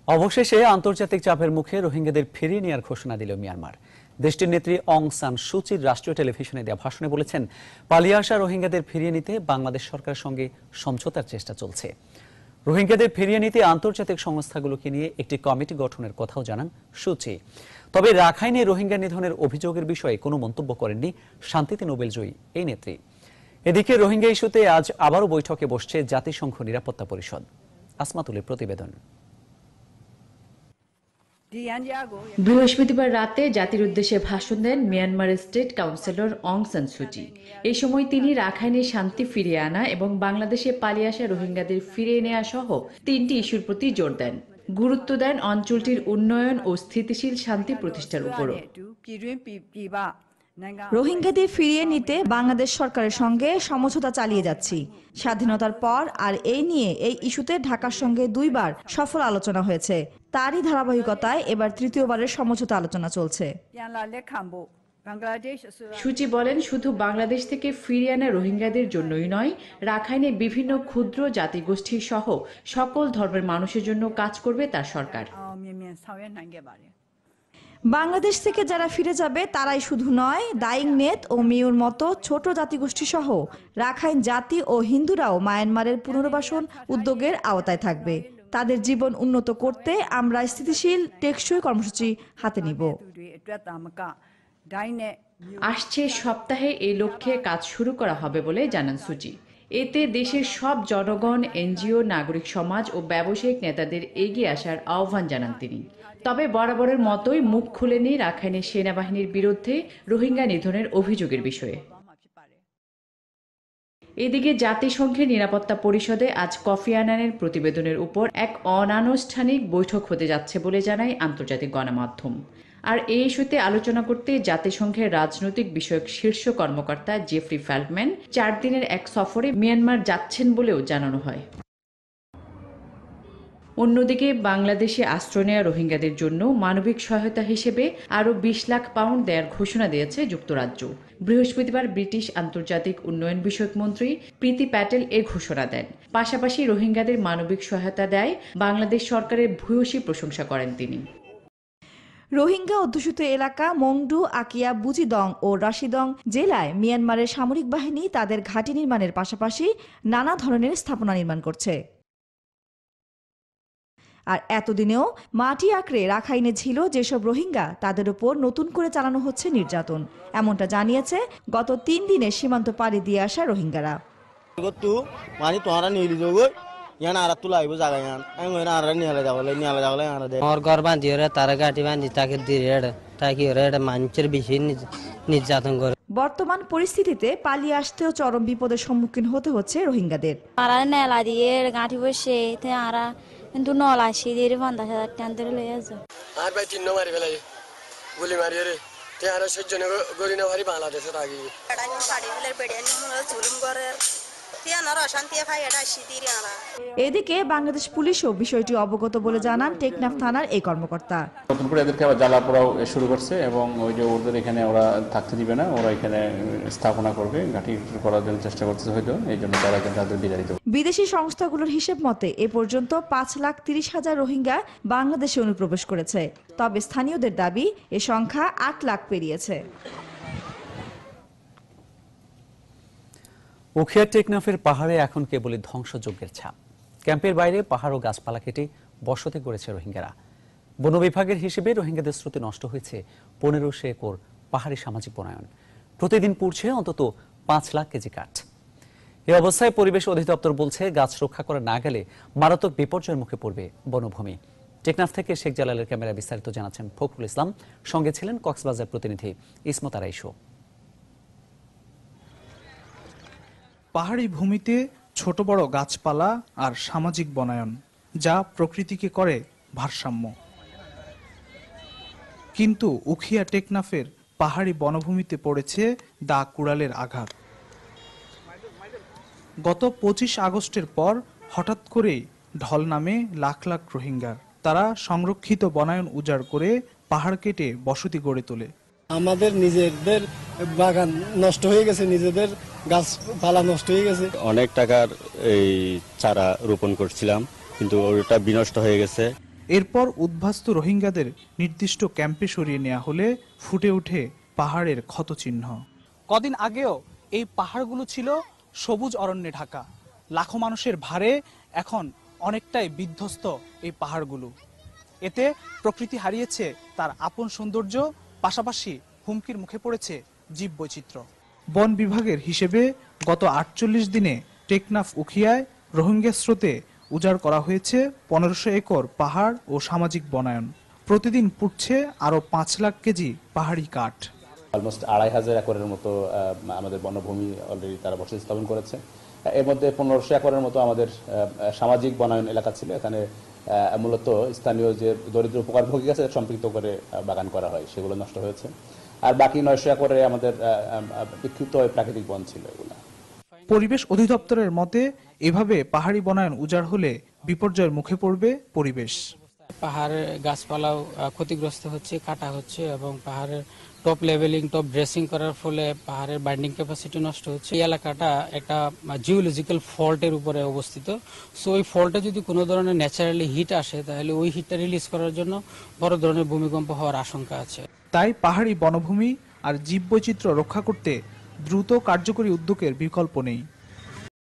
অবশেষে আন্তর্জাতিক চাপের মুখে রোহিঙ্গাদের ফিরিয়ে নেওয়ার ঘোষণা দিল মিয়ানমার। দেশটির নেত্রী অং সান সুচির রাষ্ট্রীয় টেলিভিশনে দেওয়া ভাষণে বলেছেন, পালিয়ে আসা রোহিঙ্গাদের ফিরিয়ে নিতে বাংলাদেশ সরকারের সঙ্গে সমঝোতার চেষ্টা চলছে। রোহিঙ্গাদের ফিরিয়ে নিতে আন্তর্জাতিক সংস্থাগুলোকে নিয়ে একটি কমিটি গঠনের কথাও জানান সুচি। তবে রাখাইনে রোহিঙ্গা নিধনের অভিযোগের বিষয়ে কোনো মন্তব্য করেননি শান্তিতে নোবেলজয়ী এই নেত্রী। এদিকে রোহিঙ্গা ইস্যুতে আজ আবারও বৈঠকে বসছে জাতিসংঘ নিরাপত্তা পরিষদ। আসমাতুলের প্রতিবেদন। বৃহস্পতিবার রাতে জাতির উদ্দেশ্যে ভাষণ দেন মিয়ানমারের স্টেট কাউন্সিলর অং সান সুচি। এই সময় তিনি রাখাইনে শান্তি ফিরিয়ে আনা এবং বাংলাদেশে পালিয়ে আসা রোহিঙ্গাদের ফিরিয়ে নেওয়া সহ 3টি ইস্যুর প্রতি জোর দেন। গুরুত্ব দেন অঞ্চলটির উন্নয়ন ও স্থিতিশীল শান্তি প্রতিষ্ঠার উপরও। রোহিঙ্গাদের ফিরিয়ে নিতে বাংলাদেশ সরকারের সঙ্গে সমঝোতা চালিয়ে যাচ্ছি। স্বাধীনতার পর আর এই নিয়ে এই ইস্যুতে ঢাকার সঙ্গে 2বার সফল আলোচনা হয়েছে। তারই ধারাবাহিকতায় এবার 3য়বারের সমঝোতা আলোচনা চলছে। সুচি বলেন, শুধু বাংলাদেশ থেকে ফিরিয়ে আনা রোহিঙ্গাদের জন্যই নয়, রাখাইনে বিভিন্ন ক্ষুদ্র জাতিগোষ্ঠী সহ সকল ধর্মের মানুষের জন্য কাজ করবে তার সরকার। বাংলাদেশ থেকে যারা ফিরে যাবে তারাই শুধু নয়, দায়িং নেত ও মিউর মতো ছোট জাতিগোষ্ঠী সহ রাখাইন জাতি ও হিন্দুরাও মায়ানমারের পুনর্বাসন উদ্যোগের আওতায় থাকবে। তাদের জীবন উন্নত করতে আমরা স্থিতিশীল টেকসই কর্মসূচি হাতে নিব। আসছে সপ্তাহে এই লক্ষ্যে কাজ শুরু করা হবে বলে জানান সুচি। এতে দেশের সব জনগণ, এনজিও, নাগরিক সমাজ ও ব্যবসায়িক নেতাদের এগিয়ে আসার আহ্বান জানান তিনি। তবে বরাবরের মতোই মুখ খুলেনি রাখাইনের সেনাবাহিনীর বিরুদ্ধে রোহিঙ্গা নিধনের অভিযোগের বিষয়ে। এদিকে জাতিসংঘের নিরাপত্তা পরিষদে আজ কোফি আনানের প্রতিবেদনের উপর এক অনানুষ্ঠানিক বৈঠক হতে যাচ্ছে বলে জানায় আন্তর্জাতিক গণমাধ্যম। আর এই ইস্যুতে আলোচনা করতে জাতিসংঘের রাজনৈতিক বিষয়ক শীর্ষ কর্মকর্তা জেফ্রি ফেল্টম্যান 4 দিনের এক সফরে মিয়ানমার যাচ্ছেন বলেও জানানো হয়। অন্যদিকে বাংলাদেশে আশ্রয় নেওয়া রোহিঙ্গাদের জন্য মানবিক সহায়তা হিসেবে আরও 20 লাখ পাউন্ড দেওয়ার ঘোষণা দিয়েছে যুক্তরাজ্য। বৃহস্পতিবার ব্রিটিশ আন্তর্জাতিক উন্নয়ন বিষয়ক মন্ত্রী প্রীতি প্যাটেল এ ঘোষণা দেন। পাশাপাশি রোহিঙ্গাদের মানবিক সহায়তা দেয় বাংলাদেশ সরকারের ভূয়সী প্রশংসা করেন তিনি। রোহিঙ্গা অধ্যুষিত এলাকা মংডু, আকিয়া, বুজিদং ও রাশিদং জেলায় মিয়ানমারের সামরিক বাহিনী তাদের ঘাঁটি নির্মাণের পাশাপাশি নানা ধরনের স্থাপনা নির্মাণ করছে। আর এতদিনেও মাটি আঁকড়ে রাখাইনে ছিল যেসব রোহিঙ্গা, তাদের উপর নতুন করে চালানো হচ্ছে নির্যাতন। এমনটা জানিয়েছে গত 3 দিনে সীমান্ত পাড়ি দিয়ে আসা রোহিঙ্গারা। বর্তমান পরিস্থিতিতে পালিয়ে আসতেও চরম বিপদের সম্মুখীন হতে হচ্ছে রোহিঙ্গাদের। কিন্তু নলা সিঁড়ির 50,000 টাকা ধরে লয়ে আছে। আর ভাই 3 মারি ফেলাই গুলি মারি রে তে আর সহ্য না করি না ভারি বাংলাদেশে থাকি এটা নিয়ে বাড়ি ফেলে পেড়ে নিয়ে চুলুম করে তিয়ানার অশান্তি খাই এটা সিঁড়ি আনা। এদিকে বাংলাদেশ পুলিশও বিষয়টি অবগত বলে জানান টেকনাফ থানার এই কর্মকর্তা। নতুন করে এদেরকে আবার জ্বালাপোড়াও শুরু করছে এবং ওই যে ওদের এখানে ওরা থাকতে দিবে না, ওরা এখানে স্থাপনা করবে, ঘাঁটি করার জন্য চেষ্টা করতেছে, হয়তো এই জন্য তারা কিন্তু তাদের বিদারিত। বিদেশি সংস্থাগুলোর হিসেব মতে এ পর্যন্ত 5,30,000 রোহিঙ্গা বাংলাদেশে অনুপ্রবেশ করেছে। তবে স্থানীয়দের দাবি এ সংখ্যা 8 লাখ পেরিয়েছে। উখিয়া টেকনাফের পাহাড়ে এখন কেবলই ধ্বংসযজ্ঞের ছাপ। ক্যাম্পের বাইরে পাহাড় ও গাছপালা কেটে বসতি করেছে রোহিঙ্গারা। বন বিভাগের হিসেবে রোহিঙ্গাদের স্রোতে নষ্ট হয়েছে 1500 একর পাহাড়ি সামাজিক বনায়ন। প্রতিদিন পুড়ছে অন্তত 5 লাখ কেজি কাঠ। এই অবস্থায় পরিবেশ অধিদপ্তর বলছে, গাছ রক্ষা করা না গেলে মারাত্মক বিপর্যয়ের মুখে পড়বে বনভূমি। টেকনাফ থেকে শেখ জালালের ক্যামেরা বিস্তারিত জানাচ্ছেন ফখরুল ইসলাম, সঙ্গে ছিলেন কক্সবাজার প্রতিনিধি ইসমত আরাইশো। পাহাড়ি ভূমিতে ছোট বড় গাছপালা আর সামাজিক বনায়ন, যা প্রকৃতিকে করে ভারসাম্য। কিন্তু উখিয়া টেকনাফের পাহাড়ি বনভূমিতে পড়েছে দা কুড়ালের আঘাত। গত 25 আগস্টের পর হঠাৎ করেই ঢল নামে লাখ লাখ রোহিঙ্গার। তারা সংরক্ষিত বনায়ন উজাড় করে পাহাড় কেটে বসতি গড়ে তোলে। আমাদের নিজেদের বাগান নষ্ট হয়ে গেছে, নিজেদের গাছপালা নষ্ট হয়ে গেছে। অনেক টাকার এই চারা রোপণ করছিলাম, কিন্তু ওটা বিনষ্ট হয়ে গেছে। এরপর উদ্বাস্তু রোহিঙ্গাদের নির্দিষ্ট ক্যাম্পে সরিয়ে নেওয়া হলে ফুটে ওঠে পাহাড়ের ক্ষতচিহ্ন। কদিন আগেও এই পাহাড়গুলো ছিল সবুজ অরণ্যে ঢাকা। লাখো মানুষের ভারে এখন অনেকটাই বিধ্বস্ত এই পাহাড়গুলো। এতে প্রকৃতি হারিয়েছে তার আপন সৌন্দর্য, পাশাপাশি হুমকির মুখে পড়েছে জীববৈচিত্র্য। বন বিভাগের হিসেবে গত ৪৮ দিনে টেকনাফ উখিয়ায় রোহিঙ্গা স্রোতে উজাড় করা হয়েছে ১৫০০ একর পাহাড় ও সামাজিক বনায়ন। প্রতিদিন পুড়ছে আরও ৫ লাখ কেজি পাহাড়ি কাঠ। অলমোস্ট ২৫০০ একরের মতো আমাদের বনভূমি অলরেডি তারা বসতি স্থাপন করেছে। এর মধ্যে ১৫০০ একরের মতো আমাদের সামাজিক বনায়ন এলাকা ছিল। এখানে মূলত স্থানীয় যে দরিদ্র উপকারভোগী আছে সম্পৃক্ত করে বাগান করা হয়, সেগুলো নষ্ট হয়েছে। আর বাকি ৯০০ একরে আমাদের বিক্ষিপ্ত প্রাকৃতিক বন ছিল এগুলো। পরিবেশ অধিদপ্তরের মতে এভাবে পাহাড়ি বনায়ন উজাড় হলে বিপর্যয়ের মুখে পড়বে পরিবেশ। পাহাড়ের গাছপালাও ক্ষতিগ্রস্ত হচ্ছে, কাটা হচ্ছে এবং পাহাড়ের টপ লেভেলিং, টপ ড্রেসিং করার ফলে পাহাড়ের বাইন্ডিং ক্যাপাসিটি নষ্ট হচ্ছে। এই এলাকাটা একটা জিওলজিক্যাল ফল্টের উপরে অবস্থিত। সো ওই ফল্টে যদি কোনো ধরনের ন্যাচারালি হিট আসে, তাহলে ওই হিটটা রিলিজ করার জন্য বড় ধরনের ভূমিকম্প হওয়ার আশঙ্কা আছে। তাই পাহাড়ি বনভূমি আর জীববৈচিত্র্য রক্ষা করতে দ্রুত কার্যকরী উদ্যোগের বিকল্প নেই।